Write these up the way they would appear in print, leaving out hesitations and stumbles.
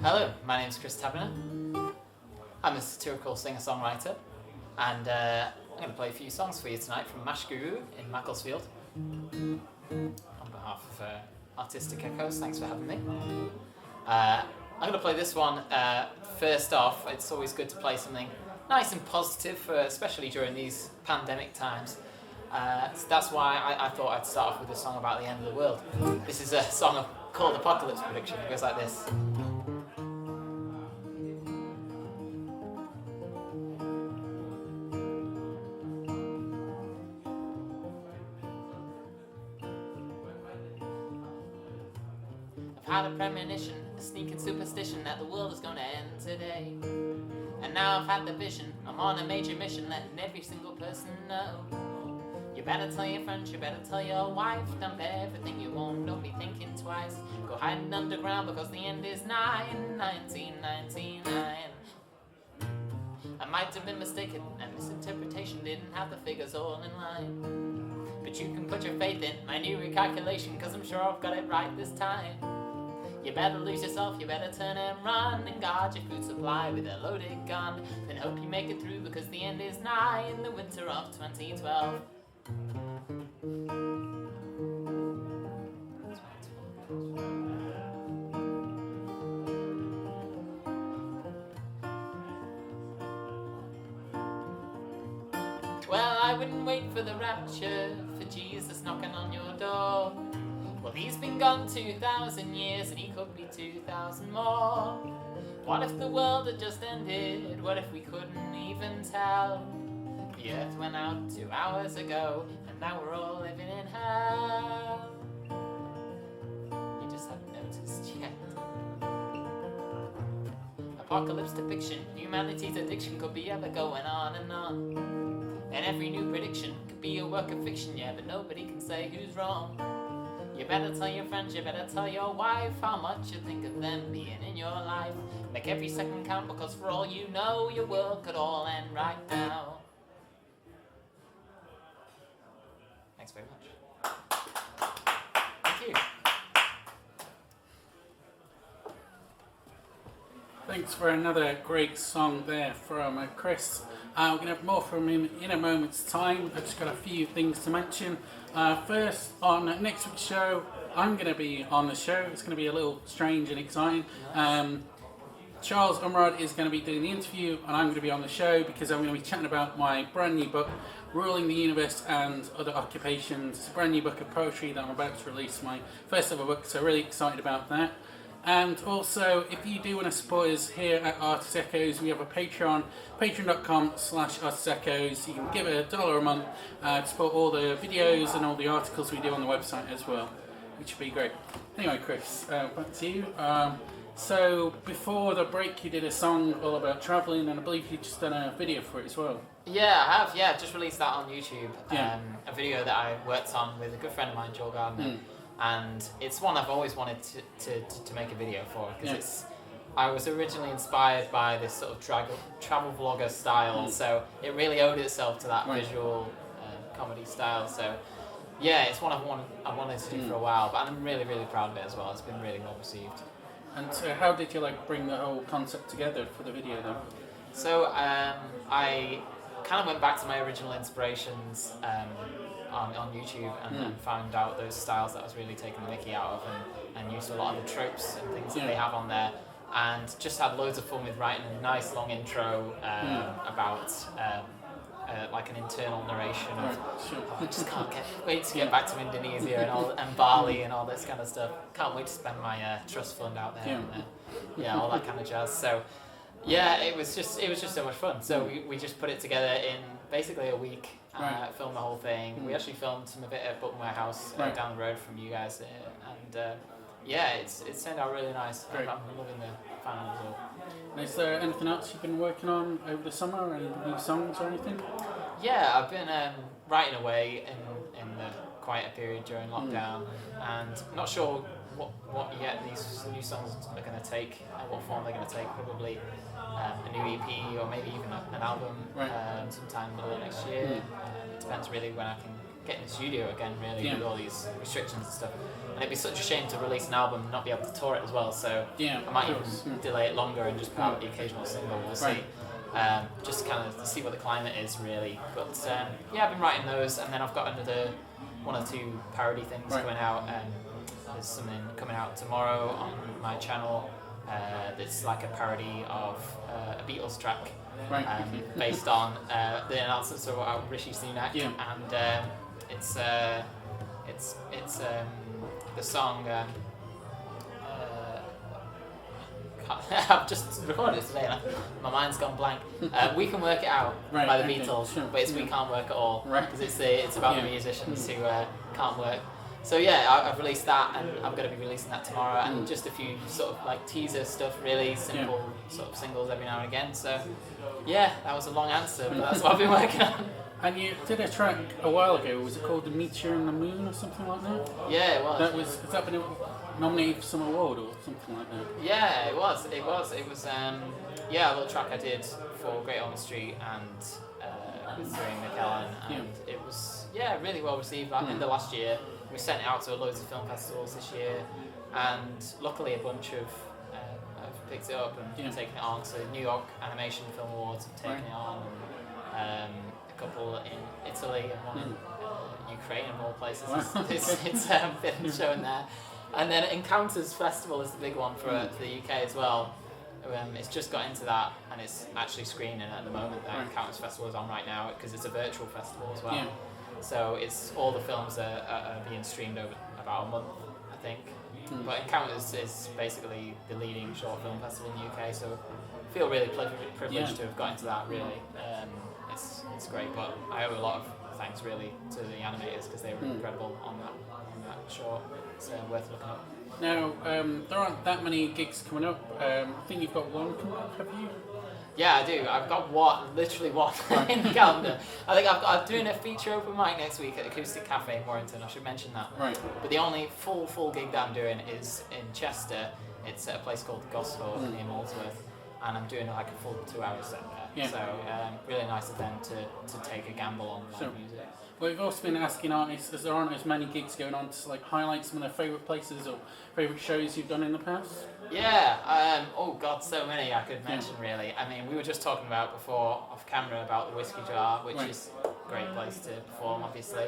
Hello, my name is Chris Tavener. I'm a satirical singer-songwriter, and I'm going to play a few songs for you tonight from Mash Guru in Macclesfield. On behalf of Artistic Echoes, thanks for having me. I'm going to play this one first off. It's always good to play something nice and positive, especially during these pandemic times. So that's why I thought I'd start off with a song about the end of the world. This is a song called Apocalypse Prediction. It goes like this. I've had a premonition, a sneaking superstition that the world is gonna end today. And now I've had the vision, I'm on a major mission, letting every single person know. You better tell your friends, you better tell your wife, dump everything you own, don't be thinking twice. Go hiding underground because the end is nigh in 1999. I might have been mistaken, and misinterpretation didn't have the figures all in line. But you can put your faith in my new recalculation, cause I'm sure I've got it right this time. You better lose yourself, you better turn and run, and guard your food supply with a loaded gun. Then hope you make it through, because the end is nigh in the winter of 2012. Well, I wouldn't wait for the rapture, for Jesus knocking on your door. Well, he's been gone 2,000 years, and he could be 2,000 more. What if the world had just ended? What if we couldn't even tell? The earth went out 2 hours ago, and now we're all living in hell. You just haven't noticed yet. Apocalypse depiction, humanity's addiction could be ever going on and on. And every new prediction could be a work of fiction, yeah, but nobody can say who's wrong. You better tell your friends, you better tell your wife how much you think of them being in your life. Make every second count, because for all you know, your world could all end right now. Thanks very much. Thank you. Thanks for another great song there from Chris. We're going to have more from him in a moment's time. I've just got a few things to mention. First, on next week's show, I'm going to be on the show. It's going to be a little strange and exciting. Charles Umrod is going to be doing the interview, and I'm going to be on the show because I'm going to be chatting about my brand new book, Ruling the Universe and Other Occupations. It's a brand new book of poetry that I'm about to release, my first ever book, so really excited about that. And also, if you do want to support us here at Artist Echoes, we have a Patreon, patreon.com/artistechoes. You can give $1 a month to support all the videos and all the articles we do on the website as well, which would be great. Anyway, Chris, back to you. So, before the break, you did a song all about travelling, and I believe you just done a video for it as well. Yeah, I have. Yeah, I've just released that on YouTube. Yeah. A video that I worked on with a good friend of mine, Joel Gardner. And it's one I've always wanted to make a video for, because I was originally inspired by this sort of travel vlogger style, so it really owed itself to that visual comedy style. So yeah, it's one I wanted to do for a while, but I'm really, really proud of it as well. It's been really well received. And so how did you bring the whole concept together for the video though? So I kind of went back to my original inspirations on YouTube and found out those styles that I was really taking the mickey out of, and used a lot of the tropes and things that they have on there, and just had loads of fun with writing a nice long intro about like an internal narration of I just can't wait to get back to Indonesia and Bali and all this kind of stuff. Can't wait to spend my trust fund out there and all that kind of jazz. So yeah, it was just so much fun. So we just put it together in basically a week. Filmed the whole thing. We actually filmed some of it at Button Warehouse down the road from you guys, and it's turned out really nice. I'm loving the final result. And is there anything else you've been working on over the summer? Any new songs or anything? Yeah, I've been writing away in the quieter period during lockdown, and I'm not sure what yet these new songs are going to take, what form they're going to take. Probably a new EP or maybe even an album sometime middle of next year. It depends really when I can get in the studio again, really, with all these restrictions and stuff. And it'd be such a shame to release an album and not be able to tour it as well. So I might even delay it longer and just put out the occasional single. We'll see. Just kind of to see what the climate is really. But I've been writing those, and then I've got another 1 or 2 parody things coming out. There's something coming out tomorrow on my channel. That's like a parody of a Beatles track, based on the announcements of Rishi Sunak, and it's the song. I've just recorded it today, and my mind's gone blank. We Can Work It Out by the Beatles, but it's We Can't Work At All, because it's about the musicians who can't work. So I've released that, and I'm going to be releasing that tomorrow, and just a few sort of like teaser stuff, really simple sort of singles every now and again. So that was a long answer, but that's what I've been working on. And you did a track a while ago. Was it called The Meteor and the Moon or something like that? Yeah, it was. Has that been nominated for some award or something like that? Yeah, it was. It was a little track I did for Great Ormond Street and with Ray McKellen, and it was really well received. Like in the last year, we sent it out to loads of film festivals this year, and luckily a bunch have picked it up and taken it on. So New York Animation Film Awards have taken it on, and a couple in Italy and one in Ukraine and all places. It's been shown there. And then Encounters Festival is the big one for the UK as well. It's just got into that, and it's actually screening at the moment. The Encounters Festival is on right now because it's a virtual festival as well. Yeah. So it's all the films are being streamed over about a month, I think. But Encounters is basically the leading short film festival in the UK. So I feel really privileged to have got into that. Really, it's great. But I owe a lot of thanks really to the animators because they were incredible on that short. It's worth looking up. Now, there aren't that many gigs coming up. I think you've got one coming up, have you? Yeah, I do. I've got literally one in the calendar. I think I'm doing a feature open mic next week at Acoustic Cafe in Warrington. I should mention that. Right. But the only full gig that I'm doing is in Chester. It's at a place called Gosford near Molesworth, and I'm doing like a full 2-hour set there. Yeah. So really nice of them to take a gamble on live music. Well, we've also been asking artists, as there aren't as many gigs going on, to like highlight some of their favourite places or favourite shows you've done in the past. Yeah. Oh God, so many I could mention really. I mean, we were just talking about before off camera about the Whiskey Jar, which is a great place to perform, obviously.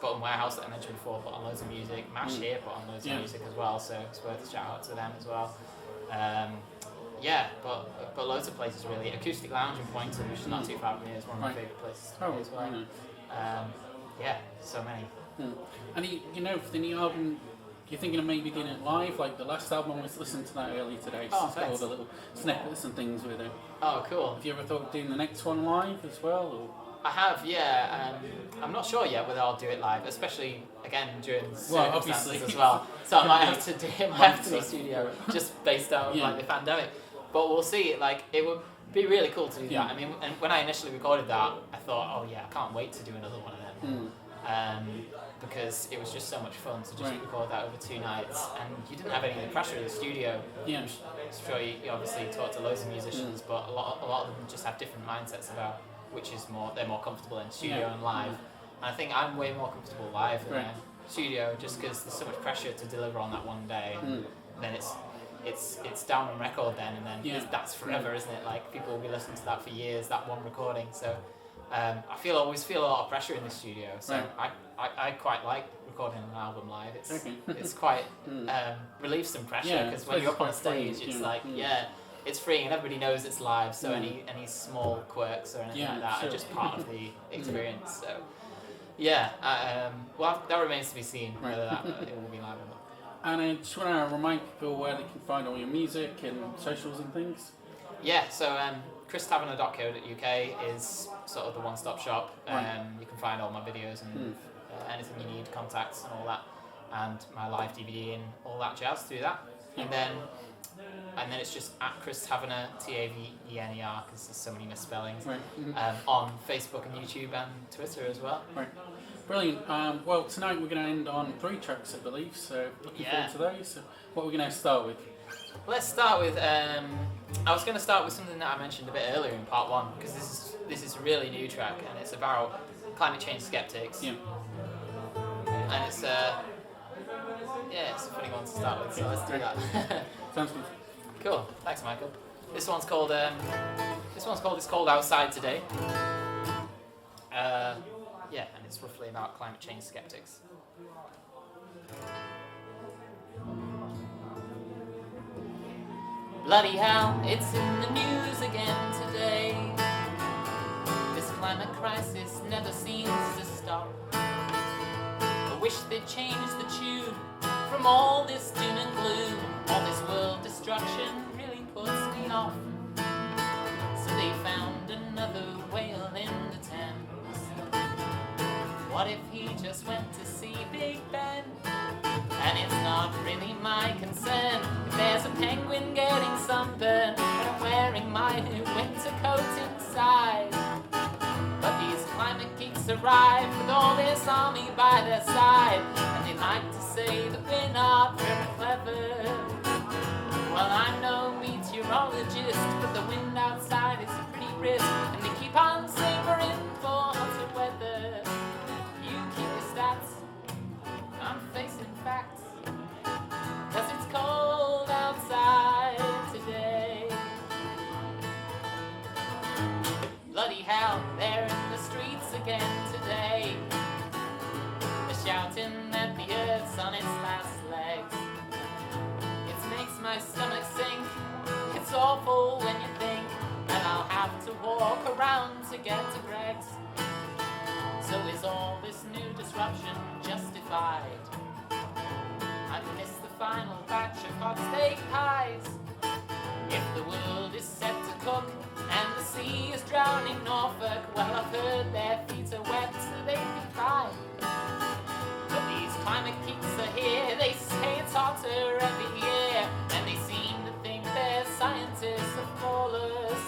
Bottom Warehouse that I mentioned before put on loads of music. Mash here put on loads of music as well, so it's worth a shout out to them as well. But loads of places really. Acoustic Lounge in Poynton, which is not too far from here, is one of my favourite places to play as well. So many. And you know, for the new album, you're thinking of maybe doing it live? Like the last album, I was listening to that earlier today. So it's got all the little snippets and things with it. Oh, cool. Have you ever thought of doing the next one live as well? Or? I have, yeah. I'm not sure yet whether I'll do it live, especially again during circumstances as well. So I might have to do it live to the studio, just based on like the pandemic. But we'll see. Like it would be really cool to do that. I mean, and when I initially recorded that, I thought, oh yeah, I can't wait to do another one of them. Because it was just so much fun to just record that over 2 nights, and you didn't have any of the pressure of the studio. Yeah. I'm sure you obviously talk to loads of musicians, but a lot of them just have different mindsets about which is they're more comfortable in studio and live. And I think I'm way more comfortable live than studio, just because there's so much pressure to deliver on that one day. Then it's down on record then, and then that's forever, isn't it? Like people will be listening to that for years, that one recording. So I always feel a lot of pressure in the studio. So I quite like recording an album live. It's quite relieves some pressure, because when you're up on stage, it's like it's free and everybody knows it's live. So any small quirks or anything like that are just part of the experience. So well, that remains to be seen whether it will be live or not. And I just want to remind people where they can find all your music and socials and things. Yeah, so christavener.co.uk is sort of the one-stop shop. You can find all my videos and anything you need, contacts and all that, and my live DVD and all that jazz through that. And then it's just at Chris Tavener, Tavener, because there's so many misspellings, on Facebook and YouTube and Twitter as well. Brilliant. Well, tonight we're going to end on 3 tracks, I believe, so looking forward to those. So what are we going to start with? Let's start with, I was going to start with something that I mentioned a bit earlier in part 1, because this is a really new track, and it's about climate change skeptics. And Yeah, it's a funny one to start with, so let's do that. Sounds good. Cool. Thanks, Michael. This one's called It's Cold Outside Today. Yeah, and it's roughly about climate change skeptics. Bloody hell, it's in the news again today. This climate crisis never seems to stop. I wish they'd change the tune from all this doom and gloom. All this world destruction really puts me off. So they found another whale in the Thames. What if he just went to see Big Ben? And it's not really my concern if there's a penguin getting sunburned, but I'm wearing my new winter coat inside. But these climate geeks arrive with all this army by their side, and they like to say that we're not very clever. Well, I'm no meteorologist, but the wind outside is pretty brisk, and they keep on savoring for hotter weather. You keep your stats, I'm facing facts, 'cause it's cold outside today. Bloody hell, they're in the streets again today. They're shouting that the earth's on its last legs. It makes my stomach sink. It's awful when you think that I'll have to walk around to get to Greg's. So is all this new disruption justified? I missed the final batch of hot steak pies. If the world is set to cook and the sea is drowning Norfolk, well, I've heard their feet are wet, so they'd be fine. But these climate geeks are here, they say it's hotter every year, and they seem to think they're scientists of flawless.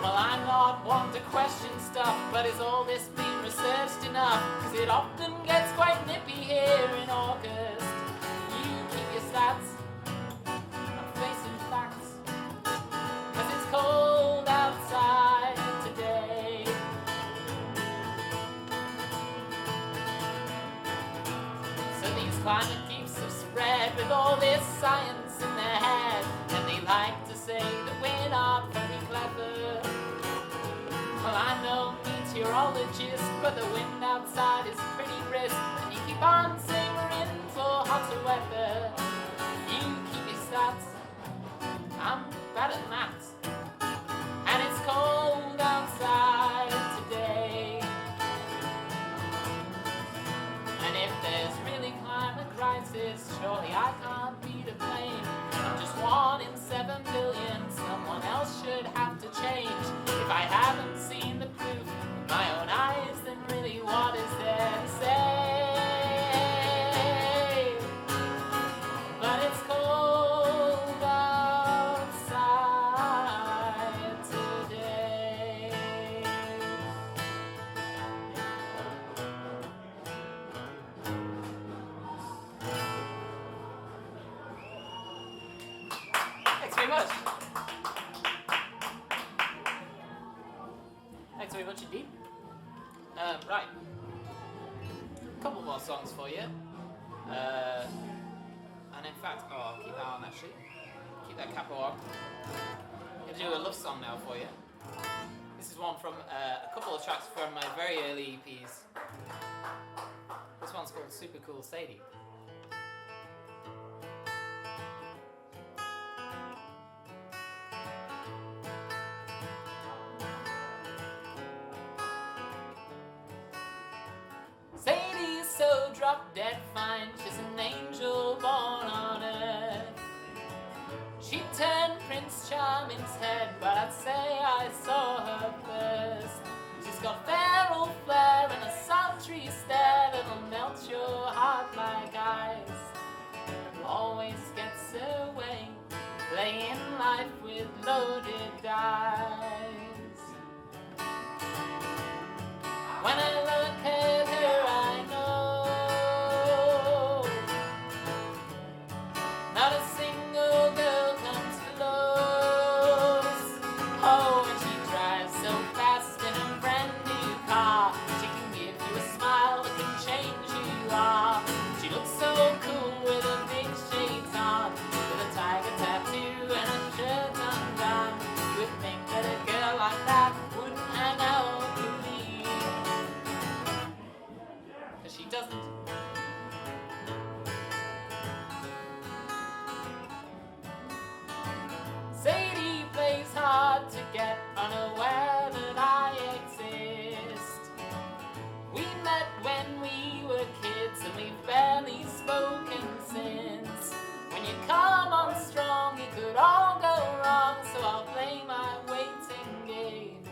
Well, I'm not one to question stuff, but is all this being researched enough? 'Cause it often gets quite nippy here in August. You keep your stats, I'm facing facts, 'cause it's cold outside today. So these climate geeks have spread with all this science in their head, and they like to say that we're not very clever. Well, I'm no meteorologist, but the wind outside is pretty brisk, and you keep on savoring for hotter weather. You keep your stats, I'm bad at maths, and it's cold outside today. And if there's really climate crisis, surely I can't be to blame. I'm just 1 in 7 billion, someone else should have to change. If I haven't seen the proof with my own eyes, then really what is there to say? But it's cold outside today. Thanks very much. Thanks very much indeed. Right. A couple more songs for you. And in fact, I'll keep that on actually. Keep that capo on. I'm going to do a love song now for you. This is one from a couple of tracks from my very early EPs. This one's called Super Cool Sadie. Sadie's so drop dead fine, she's an angel born on earth. She turned Prince Charming's head, but I'd say I saw her first. She's got feral flair and a sultry stare that'll melt your heart like ice. Always gets her way, playing life with loaded dice. When I look at her, I know not a single girl comes close. Oh, and she drives so fast in a brand new car. She can give you a smile that can change who you are. She looks so cool hard to get, unaware that I exist. We met when we were kids and we've barely spoken since. When you come on strong, it could all go wrong, so I'll play my waiting game.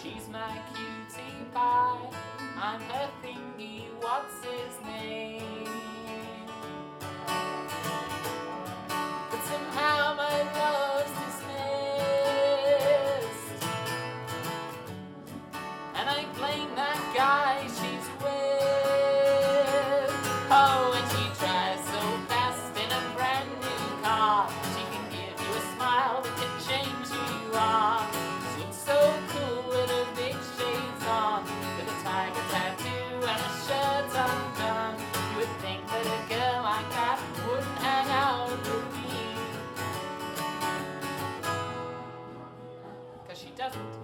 She's my cutie pie, I'm her thingy, what's his name? But somehow my love's dismissed, and I blame that guy she's with. Oh, and she tries so fast in a brand new car. She can give you a smile that can change who you are. She looks so cool with her big shades on, with a tiger tattoo and a shirt undone. You would think that a girl like that wouldn't hang out with me, 'cause she doesn't.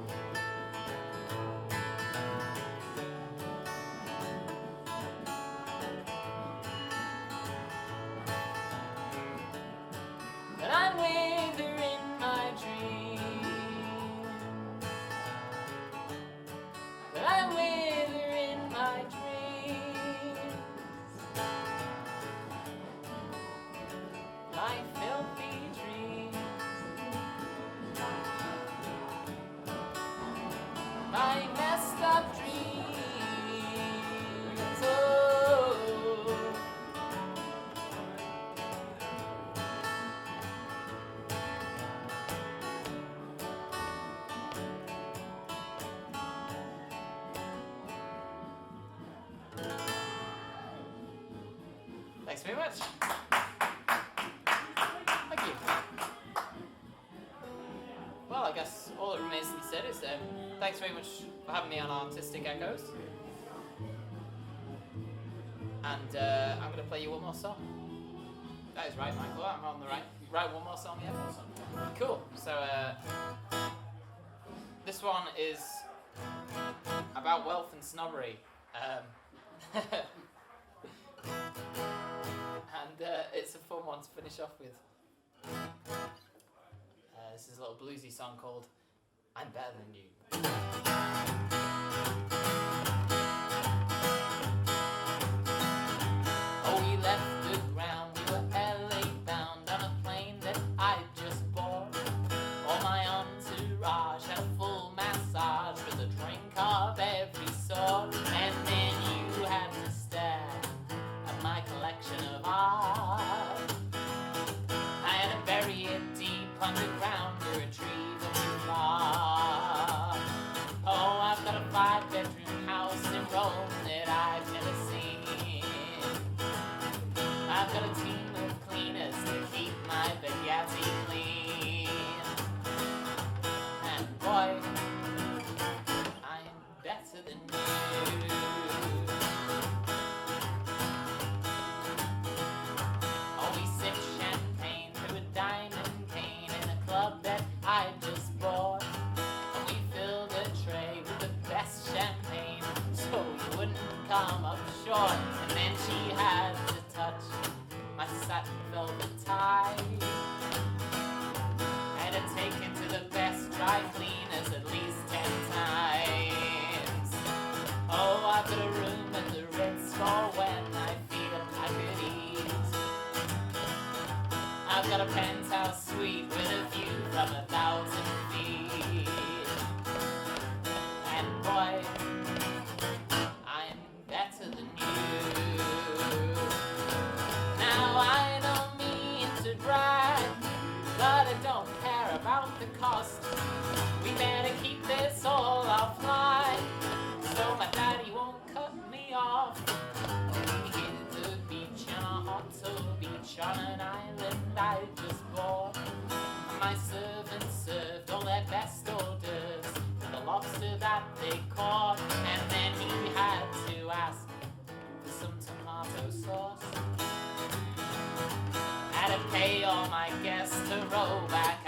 But I'm with her in my dreams. But I'm with her in my dreams. My filthy dreams. My messed up dreams. Oh. Thanks very much. Thank you. Well, I guess all that remains to be said is thanks very much for having me on Artistic Echoes. And I'm going to play you one more song. That is right, Michael. I'm on the right one more song, yeah. Cool. So this one is about wealth and snobbery. And it's a fun one to finish off with. This is a little bluesy song called I'm Better Than You. Oh, we left the ground, we were LA bound on a plane that I just bought. All my entourage had a full massage with a drink of every sort. And then you had to stare at my collection of art. I had to bury it deep underground to retrieve a new flaw. Oh, I've got a 5-bedroom house in Rome that I've never seen. I've got a team of cleaners to keep my spaghetti clean. And boy, I'm better than you. Oh, we sip champagne through a diamond cane in a club that I just bought. And we filled a tray with the best champagne so you wouldn't come up short. And then she had to touch my satin velvet tie. I had to take it to the best dry cleaners at least 10 times. Oh, I've got a room at the Ritz for when I feel I could eat. I've got a penthouse suite with a view from 1,000 feet. And boy, I'm better than you. Now I don't mean to brag, but I don't care about the cost. We better keep this all offline, so my daddy won't cut me off. We hit the beach on a hot tub beach on an island I just bought. My servants served all their best hors d'oeuvres with the lobster that they caught. And then he had to ask for some tomato sauce. Had to pay all my guests to roll back